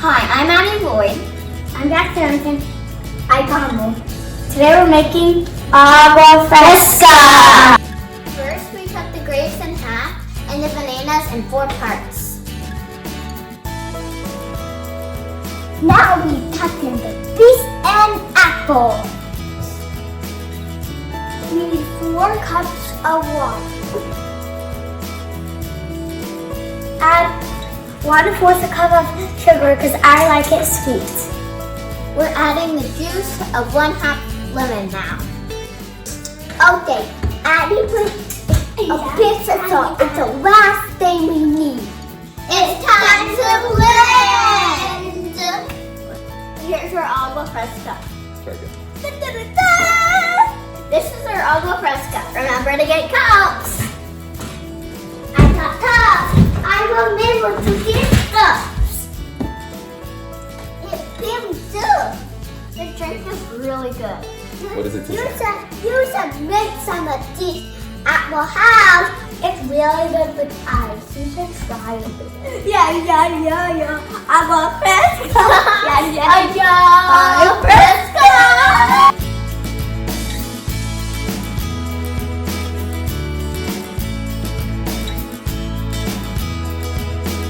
Hi, I'm LLoyd. I'm Jack Harrington. I'm Carmel. Today we're making Agua Fresca. First, we cut the grapes in half and the bananas in 4 parts. Now we cut in the peas and apples. We need 4 cups of water. Add 1/4 cup of sugar because I like it sweet. We're adding the juice of 1/2 lemon now. Okay, adding a bit of salt. It's the last thing we need. It's time to blend! Here's our Agua Fresca. Very good. This is our Agua Fresca. Remember to get cups! I got cups. I will be able to get cups. It feels good. The drink is really good. What does it taste like? You should make some of these at the house. It's really good with ice. You should try it. Yeah. Agua Fresca. Yeah.